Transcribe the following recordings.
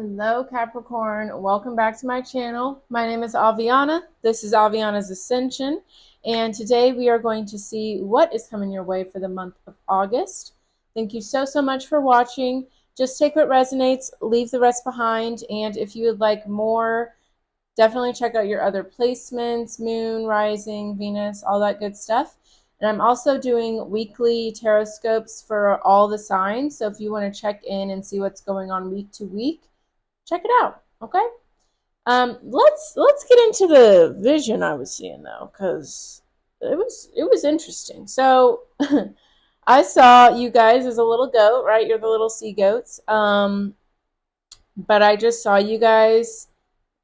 Hello, Capricorn. Welcome back to my channel. My name is Aviana. This is Aviana's Ascension. And today we are going to see what is coming your way for the month of August. Thank you so much for watching. Just take what resonates, leave the rest behind. And if you would like more, definitely check out your other placements, moon, rising, Venus, all that good stuff. And I'm also doing weekly tarot scopes for all the signs. So if you want to check in and see what's going on week to week, check it out. Okay. Let's get into the vision I was seeing though, because it was interesting. So I saw you guys as a little goat, right? You're the little sea goats. But I just saw you guys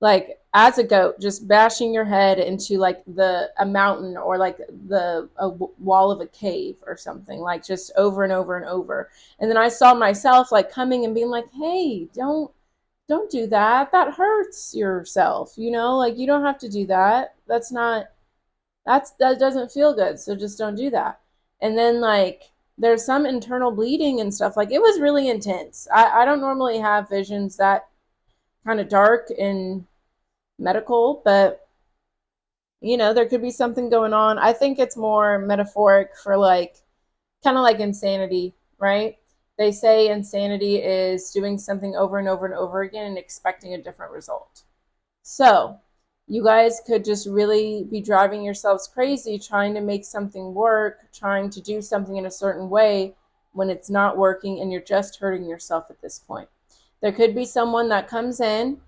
like as a goat just bashing your head into like a mountain or like a wall of a cave or something, like just over and over and over. And then I saw myself like coming and being like, hey, don't do that. That hurts yourself, like you don't have to do that. That doesn't feel good. So just don't do that. And then like there's some internal bleeding and stuff. Like it was really intense. I don't normally have visions that kind of dark and medical, but there could be something going on. I think it's more metaphoric for like kind of like insanity, right? They say insanity is doing something over and over and over again and expecting a different result. So you guys could just really be driving yourselves crazy trying to make something work, trying to do something in a certain way when it's not working and you're just hurting yourself at this point. There could be someone that comes in,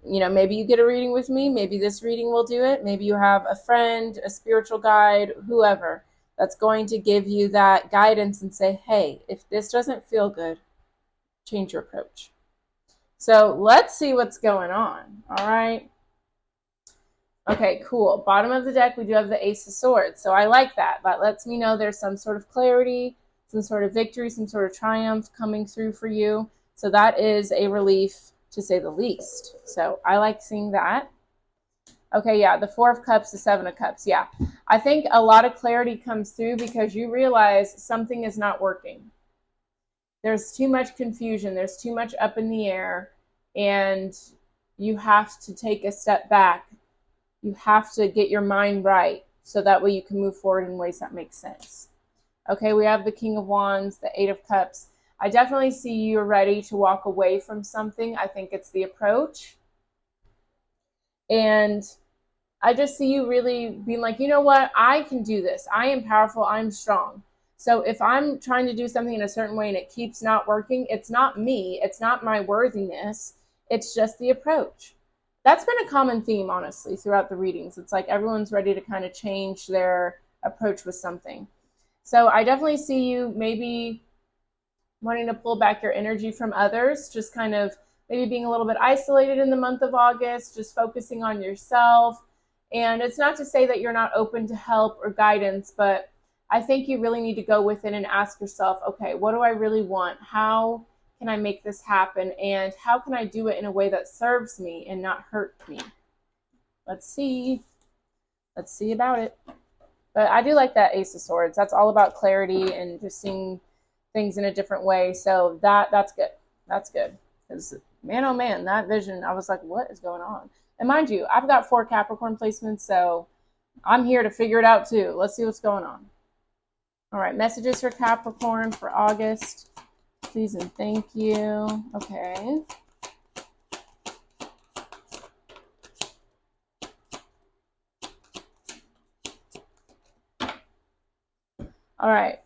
maybe you get a reading with me, maybe this reading will do it, maybe you have a friend, a spiritual guide, whoever, that's going to give you that guidance and say, hey, if this doesn't feel good, change your approach. So let's see what's going on. All right. Okay, cool. Bottom of the deck, we do have the Ace of Swords. So I like that. That lets me know there's some sort of clarity, some sort of victory, some sort of triumph coming through for you. So that is a relief, to say the least. So I like seeing that. Okay, yeah, the Four of Cups, the Seven of Cups. Yeah, I think a lot of clarity comes through because you realize something is not working. There's too much confusion. There's too much up in the air. And you have to take a step back. You have to get your mind right so that way you can move forward in ways that make sense. Okay, we have the King of Wands, the Eight of Cups. I definitely see you're ready to walk away from something. I think it's the approach. And I just see you really being like, you know what? I can do this. I am powerful. I'm strong. So if I'm trying to do something in a certain way and it keeps not working, it's not me. It's not my worthiness. It's just the approach. That's been a common theme, honestly, throughout the readings. It's like everyone's ready to kind of change their approach with something. So I definitely see you maybe wanting to pull back your energy from others, just kind of maybe being a little bit isolated in the month of August, just focusing on yourself. And it's not to say that you're not open to help or guidance, but I think you really need to go within and ask yourself, okay, what do I really want? How can I make this happen? And how can I do it in a way that serves me and not hurt me? Let's see. Let's see about it. But I do like that Ace of Swords. That's all about clarity and just seeing things in a different way. So that's good. That's good. Because man, oh man, that vision, I was like, what is going on? And mind you, I've got 4 Capricorn placements, so I'm here to figure it out too. Let's see what's going on. All right, messages for Capricorn for August. Please and thank you. Okay. All right.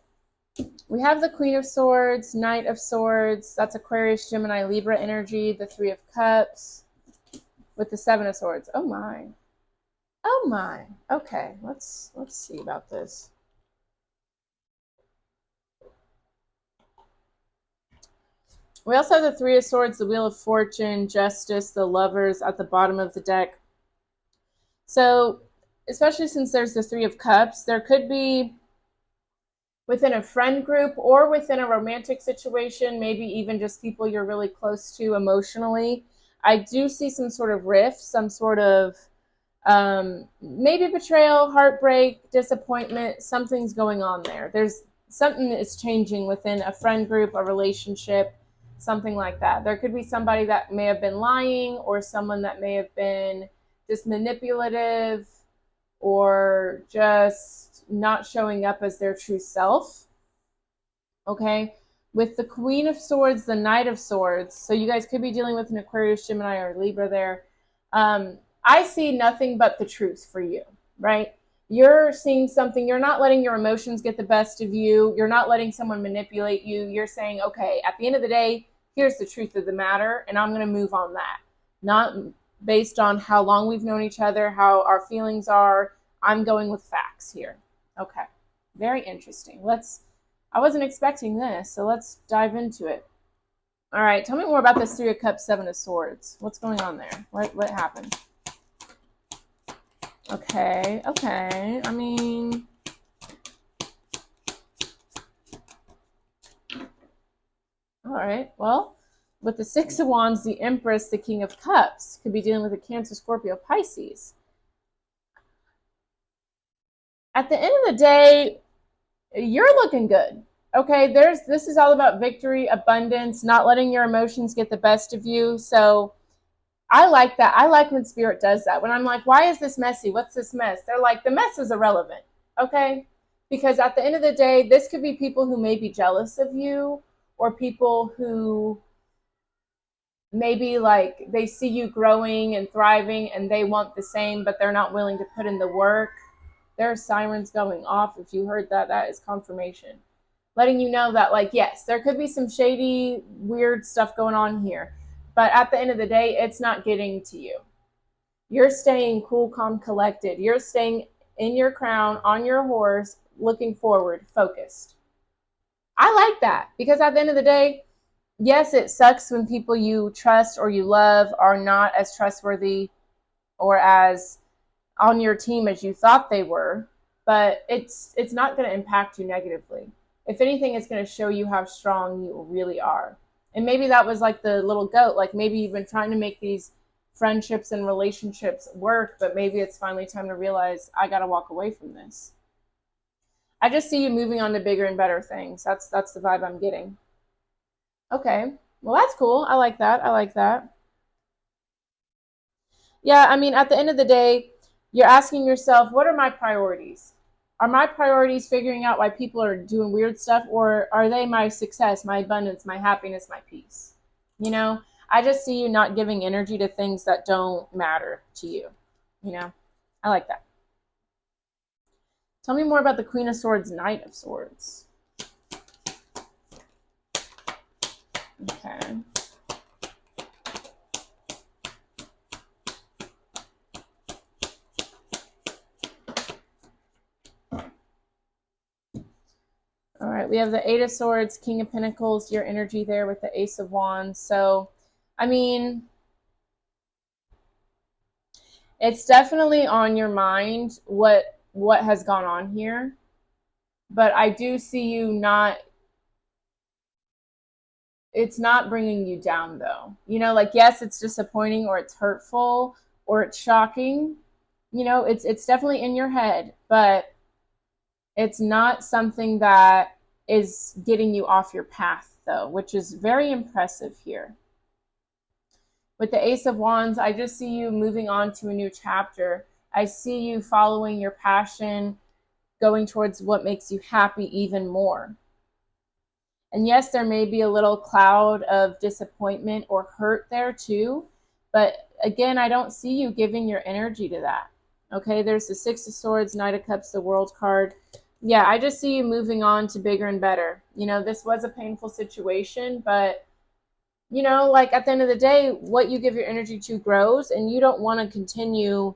We have the Queen of Swords, Knight of Swords. That's Aquarius, Gemini, Libra energy. The Three of Cups with the Seven of Swords. Oh my. Oh my. Okay, let's see about this. We also have the Three of Swords, the Wheel of Fortune, Justice, the Lovers at the bottom of the deck. So, especially since there's the Three of Cups, there could be within a friend group or within a romantic situation, maybe even just people you're really close to emotionally. I do see some sort of rift, some sort of maybe betrayal, heartbreak, disappointment. Something's going on there. There's something that is changing within a friend group, a relationship. something like that. There could be somebody that may have been lying, or someone that may have been just manipulative, or just not showing up as their true self. Okay, with the Queen of Swords, the Knight of Swords, so you guys could be dealing with an Aquarius, Gemini, or Libra there. I see nothing but the truth for you, right? You're seeing something. You're not letting your emotions get the best of you. You're not letting someone manipulate you. You're saying, okay, at the end of the day, here's the truth of the matter, and I'm going to move on that. Not based on how long we've known each other, how our feelings are. I'm going with facts here. Okay, very interesting. I wasn't expecting this, so let's dive into it. All right, tell me more about this Three of Cups, Seven of Swords. What's going on there? What happened? Okay. I mean, all right. Well, with the Six of Wands, the Empress, the King of Cups, could be dealing with a Cancer, Scorpio, Pisces. At the end of the day, you're looking good. Okay, this is all about victory, abundance, not letting your emotions get the best of you. So I like that. I like when Spirit does that. When I'm like, why is this messy? What's this mess? They're like, the mess is irrelevant. Okay? Because at the end of the day, this could be people who may be jealous of you, or people who maybe like they see you growing and thriving and they want the same, but they're not willing to put in the work. There are sirens going off. If you heard that, that is confirmation. Letting you know that, like, yes, there could be some shady, weird stuff going on here. But at the end of the day, it's not getting to you. You're staying cool, calm, collected. You're staying in your crown, on your horse, looking forward, focused. I like that, because at the end of the day, yes, it sucks when people you trust or you love are not as trustworthy or as on your team as you thought they were, but it's not going to impact you negatively. If anything, it's going to show you how strong you really are. And maybe that was like the little goat. Like, maybe you've been trying to make these friendships and relationships work, but maybe it's finally time to realize, I got to walk away from this. I just see you moving on to bigger and better things. That's the vibe I'm getting. Okay. Well, that's cool. I like that. I like that. Yeah, I mean, at the end of the day, you're asking yourself, what are my priorities? Are my priorities figuring out why people are doing weird stuff, or are they my success, my abundance, my happiness, my peace? You know, I just see you not giving energy to things that don't matter to you. You know, I like that. Tell me more about the Queen of Swords, Knight of Swords. Okay. All right, we have the Eight of Swords, King of Pentacles, your energy there with the Ace of Wands. So, I mean, it's definitely on your mind what has gone on here. But I do see you not, it's not bringing you down though. You know, like, yes, it's disappointing, or it's hurtful, or it's shocking. You know, it's definitely in your head, but it's not something that is getting you off your path though, which is very impressive here. With the Ace of Wands, I just see you moving on to a new chapter. I see you following your passion, going towards what makes you happy even more. And yes, there may be a little cloud of disappointment or hurt there too. But again, I don't see you giving your energy to that. Okay, there's the Six of Swords, Knight of Cups, the World card. Yeah, I just see you moving on to bigger and better. You know, this was a painful situation, but, you know, like, at the end of the day, what you give your energy to grows, and you don't want to continue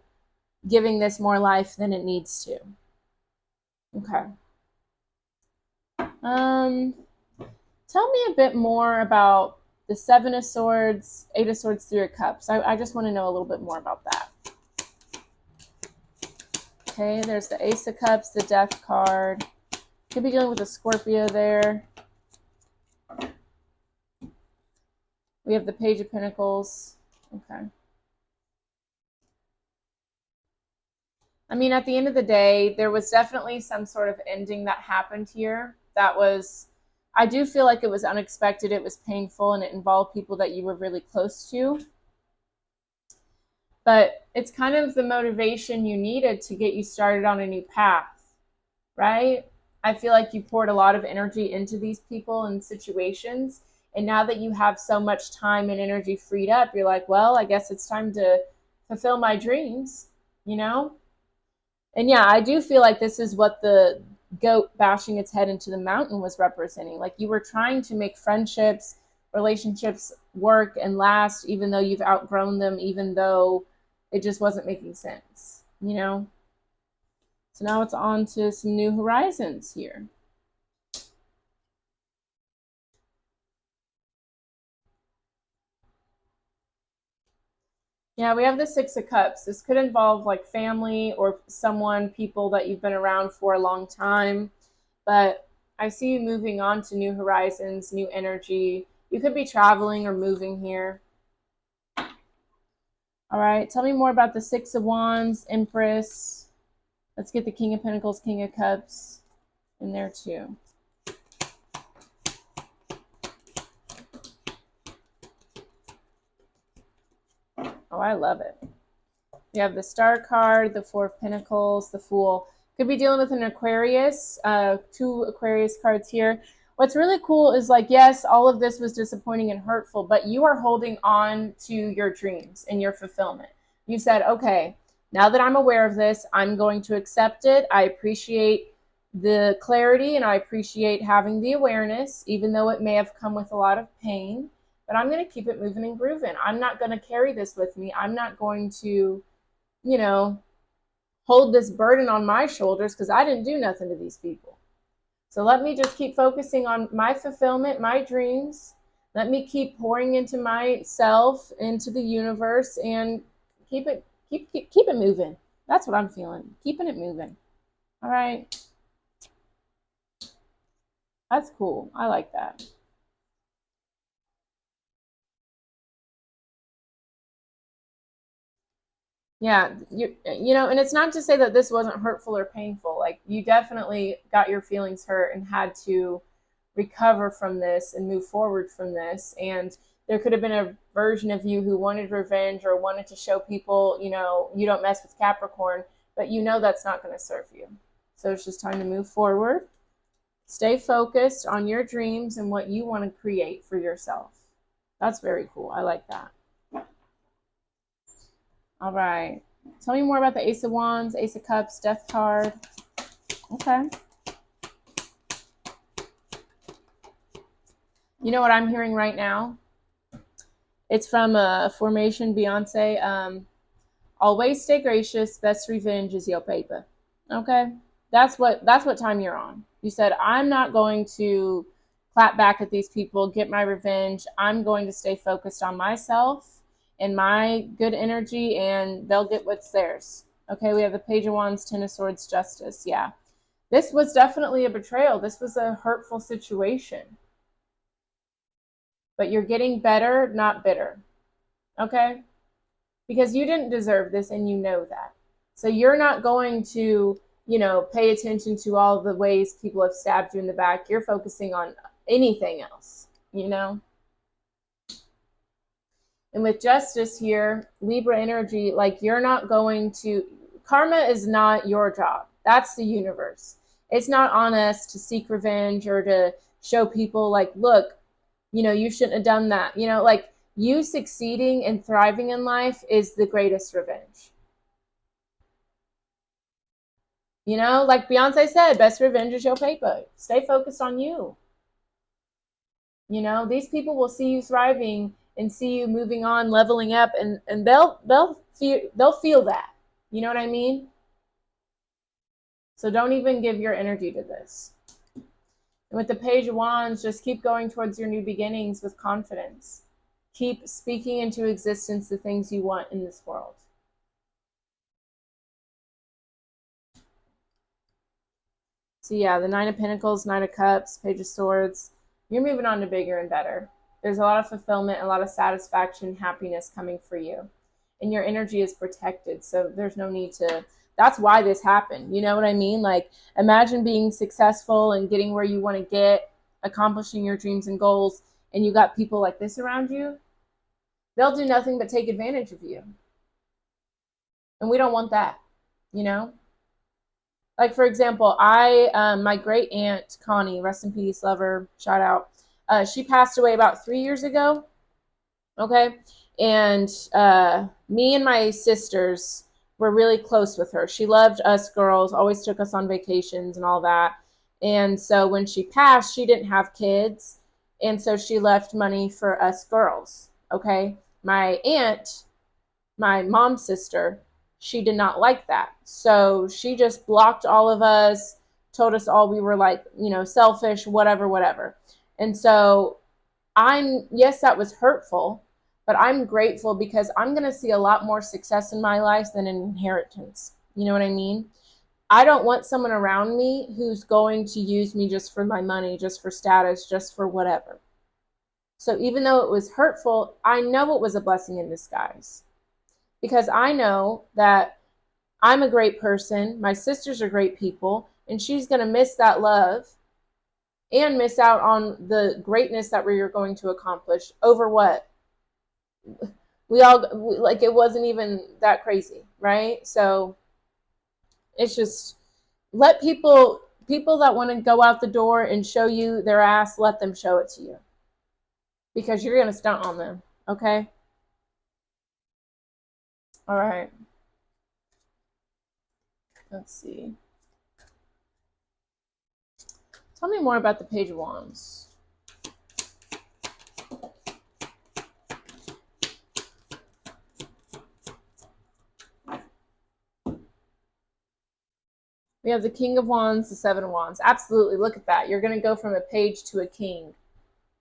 giving this more life than it needs to. Okay. Tell me a bit more about the Seven of Swords, Eight of Swords, Three of Cups. I just want to know a little bit more about that. Okay, there's the Ace of Cups, the Death card. Could be dealing with a Scorpio there. We have the Page of Pentacles. Okay. I mean, at the end of the day, there was definitely some sort of ending that happened here that was I do feel like it was unexpected, it was painful, and it involved people that you were really close to. But it's kind of the motivation you needed to get you started on a new path, right? I feel like you poured a lot of energy into these people and situations. And now that you have so much time and energy freed up, you're like, well, I guess it's time to fulfill my dreams, you know? And yeah, I do feel like this is what the goat bashing its head into the mountain was representing. Like you were trying to make friendships, relationships work and last, even though you've outgrown them, even though it just wasn't making sense, you know? So now it's on to some new horizons here. Yeah, we have the Six of Cups. This could involve like family or someone, people that you've been around for a long time. But I see you moving on to new horizons, new energy. You could be traveling or moving here. All right, tell me more about the Six of Wands, Empress. Let's get the King of Pentacles, King of Cups in there too. Oh, I love it. We have the Star card, the Four of Pentacles, the Fool. Could be dealing with an Aquarius, two Aquarius cards here. What's really cool is like, yes, all of this was disappointing and hurtful, but you are holding on to your dreams and your fulfillment. You said, okay, now that I'm aware of this, I'm going to accept it. I appreciate the clarity and I appreciate having the awareness, even though it may have come with a lot of pain, but I'm going to keep it moving and grooving. I'm not going to carry this with me. I'm not going to, you know, hold this burden on my shoulders because I didn't do nothing to these people. So let me just keep focusing on my fulfillment, my dreams. Let me keep pouring into myself, into the universe, and keep it moving. That's what I'm feeling. Keeping it moving. All right. That's cool. I like that. Yeah, you know, and it's not to say that this wasn't hurtful or painful. Like you definitely got your feelings hurt and had to recover from this and move forward from this. And there could have been a version of you who wanted revenge or wanted to show people, you know, you don't mess with Capricorn, but you know that's not going to serve you. So it's just time to move forward. Stay focused on your dreams and what you want to create for yourself. That's very cool. I like that. All right. Tell me more about the Ace of Wands, Ace of Cups, Death card. Okay. You know what I'm hearing right now? It's from Formation Beyonce. Always stay gracious. Best revenge is your paper. Okay. That's what time you're on. You said, I'm not going to clap back at these people, get my revenge. I'm going to stay focused on myself and my good energy, and they'll get what's theirs. Okay, we have the Page of Wands, Ten of Swords, Justice. Yeah. This was definitely a betrayal. This was a hurtful situation. But you're getting better, not bitter. Okay? Because you didn't deserve this and you know that. So you're not going to, you know, pay attention to all the ways people have stabbed you in the back. You're focusing on anything else, you know? And with justice here, Libra energy, like you're not going to, karma is not your job. That's the universe. It's not on us to seek revenge or to show people like, look, you know, you shouldn't have done that. You know, like you succeeding and thriving in life is the greatest revenge. You know, like Beyonce said, best revenge is your paper. Stay focused on you. You know, these people will see you thriving and see you moving on, leveling up, and they'll feel that. You know what I mean? So don't even give your energy to this. And with the Page of Wands, just keep going towards your new beginnings with confidence. Keep speaking into existence the things you want in this world. So yeah, the Nine of Pentacles, Nine of Cups, Page of Swords, you're moving on to bigger and better. There's a lot of fulfillment, a lot of satisfaction, happiness coming for you. And your energy is protected, so there's no need to, that's why this happened. You know what I mean? Like imagine being successful and getting where you want to get, accomplishing your dreams and goals, and you got people like this around you, they'll do nothing but take advantage of you. And we don't want that, you know? Like, for example, my great aunt, Connie, rest in peace, love her, shout out. She passed away about 3 years ago. Okay. And me and my sisters were really close with her. She loved us girls, always took us on vacations and all that. And so when she passed, she didn't have kids. And so she left money for us girls. Okay. My aunt, my mom's sister, she did not like that. So she just blocked all of us, told us all we were like, selfish, whatever, whatever. And so yes, that was hurtful, but I'm grateful because I'm going to see a lot more success in my life than an inheritance. You know what I mean? I don't want someone around me who's going to use me just for my money, just for status, just for whatever. So even though it was hurtful, I know it was a blessing in disguise because I know that I'm a great person. My sisters are great people, and she's going to miss that love and miss out on the greatness that we are going to accomplish over what? Like, it wasn't even that crazy, right? So it's just, let people that want to go out the door and show you their ass, let them show it to you. Because you're going to stunt on them, okay? All right. Let's see. Tell me more about the Page of Wands. We have the King of Wands, the Seven of Wands. Absolutely, look at that. You're going to go from a page to a king.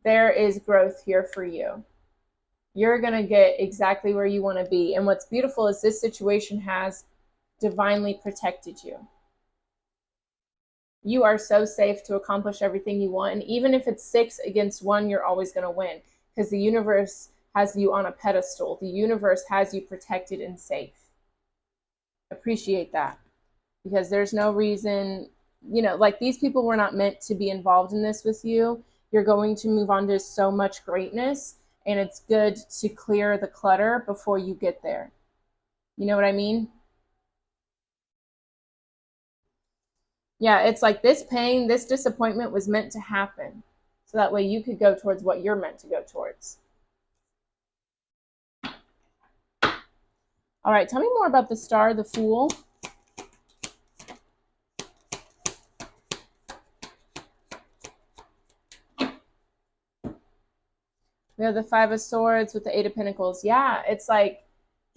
There is growth here for you. You're going to get exactly where you want to be. And what's beautiful is this situation has divinely protected you. You are so safe to accomplish everything you want. And even if it's 6 against 1, you're always going to win because the universe has you on a pedestal. The universe has you protected and safe. Appreciate that because there's no reason, like these people were not meant to be involved in this with you. You're going to move on to so much greatness, and it's good to clear the clutter before you get there. You know what I mean? Yeah, it's like this pain, this disappointment was meant to happen. So that way you could go towards what you're meant to go towards. All right, tell me more about the Star, the Fool. We have the Five of Swords with the Eight of Pentacles. Yeah, it's like,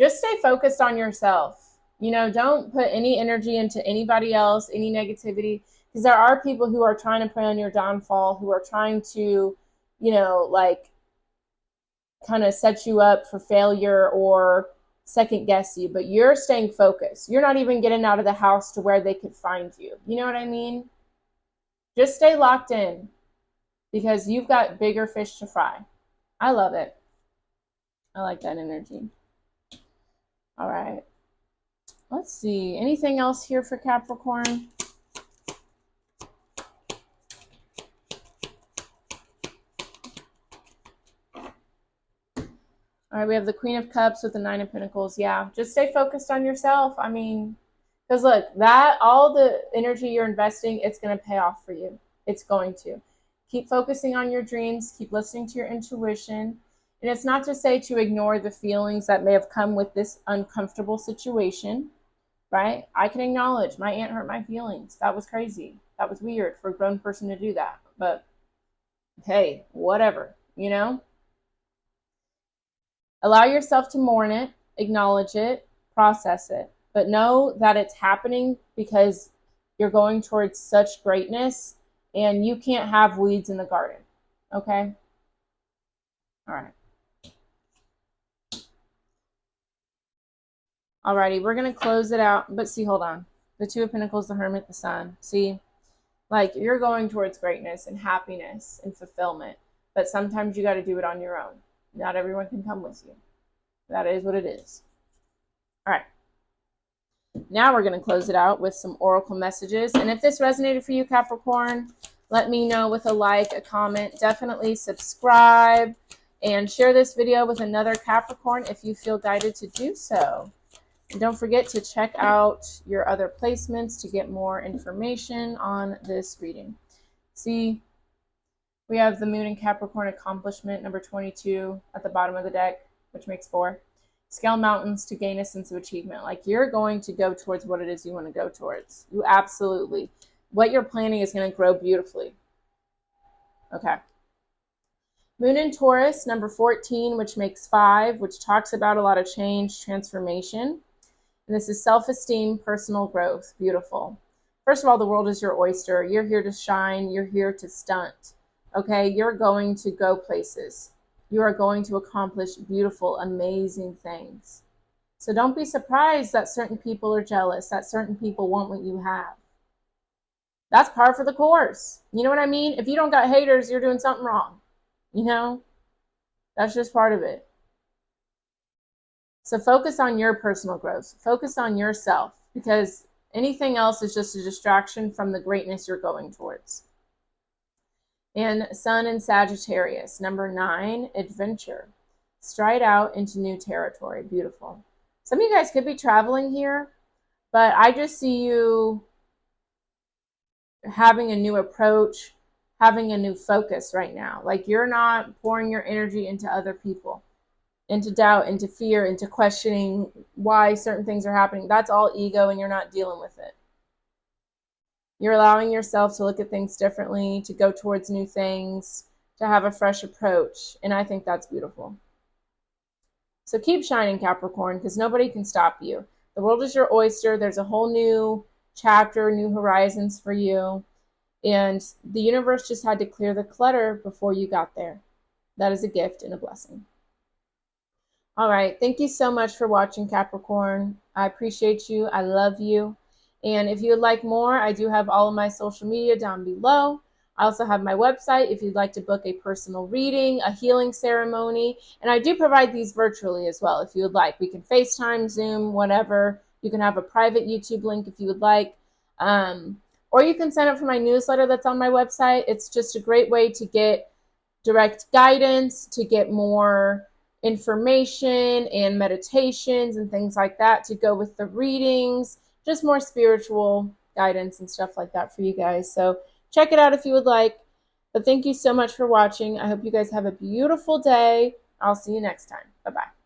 just stay focused on yourself. Don't put any energy into anybody else, any negativity, because there are people who are trying to prey on your downfall, who are trying to, like kind of set you up for failure or second guess you, but you're staying focused. You're not even getting out of the house to where they could find you. You know what I mean? Just stay locked in because you've got bigger fish to fry. I love it. I like that energy. All right. Let's see. Anything else here for Capricorn? All right, we have the Queen of Cups with the Nine of Pentacles. Yeah, just stay focused on yourself. I mean, because look, all the energy you're investing, it's going to pay off for you. It's going to. Keep focusing on your dreams. Keep listening to your intuition. And it's not to say to ignore the feelings that may have come with this uncomfortable situation, right? I can acknowledge my aunt hurt my feelings. That was crazy. That was weird for a grown person to do that. But hey, whatever, Allow yourself to mourn it, acknowledge it, process it, but know that it's happening because you're going towards such greatness and you can't have weeds in the garden, okay? All right. Alrighty, we're going to close it out, but see, hold on. The Two of Pentacles, the Hermit, the Sun. See, like you're going towards greatness and happiness and fulfillment, but sometimes you got to do it on your own. Not everyone can come with you. That is what it is. All right. Now we're going to close it out with some oracle messages. And if this resonated for you, Capricorn, Let me know with a like, a comment. Definitely subscribe and share this video with another Capricorn if you feel guided to do so. And don't forget to check out your other placements to get more information on this reading. See, we have the Moon in Capricorn accomplishment, number 22, at the bottom of the deck, which makes 4. Scale mountains to gain a sense of achievement. Like, you're going to go towards what it is you want to go towards. You absolutely. What you're planning is going to grow beautifully. Okay. Moon in Taurus, number 14, which makes 5, which talks about a lot of change, transformation. And this is self-esteem, personal growth. Beautiful. First of all, the world is your oyster. You're here to shine. You're here to stunt. Okay? You're going to go places. You are going to accomplish beautiful, amazing things. So don't be surprised that certain people are jealous, that certain people want what you have. That's par for the course. You know what I mean? If you don't got haters, you're doing something wrong. You know? That's just part of it. So focus on your personal growth. Focus on yourself, because anything else is just a distraction from the greatness you're going towards. And Sun in Sagittarius, number 9, adventure. Stride out into new territory. Beautiful. Some of you guys could be traveling here, but I just see you having a new approach, having a new focus right now. Like, you're not pouring your energy into other people, into doubt, into fear, into questioning why certain things are happening. That's all ego, and you're not dealing with it. You're allowing yourself to look at things differently, to go towards new things, to have a fresh approach. And I think that's beautiful. So keep shining, Capricorn, because nobody can stop you. The world is your oyster. There's a whole new chapter, new horizons for you. And the universe just had to clear the clutter before you got there. That is a gift and a blessing. All right. Thank you so much for watching, Capricorn. I appreciate you. I love you. And if you would like more, I do have all of my social media down below. I also have my website if you'd like to book a personal reading, a healing ceremony. And I do provide these virtually as well if you would like. We can FaceTime, Zoom, whatever. You can have a private YouTube link if you would like. Or you can sign up for my newsletter that's on my website. It's just a great way to get direct guidance, to get more information and meditations and things like that to go with the readings, just more spiritual guidance and stuff like that for you guys. So check it out if you would like. But thank you so much for watching. I hope you guys have a beautiful day. I'll see you next time. Bye-bye.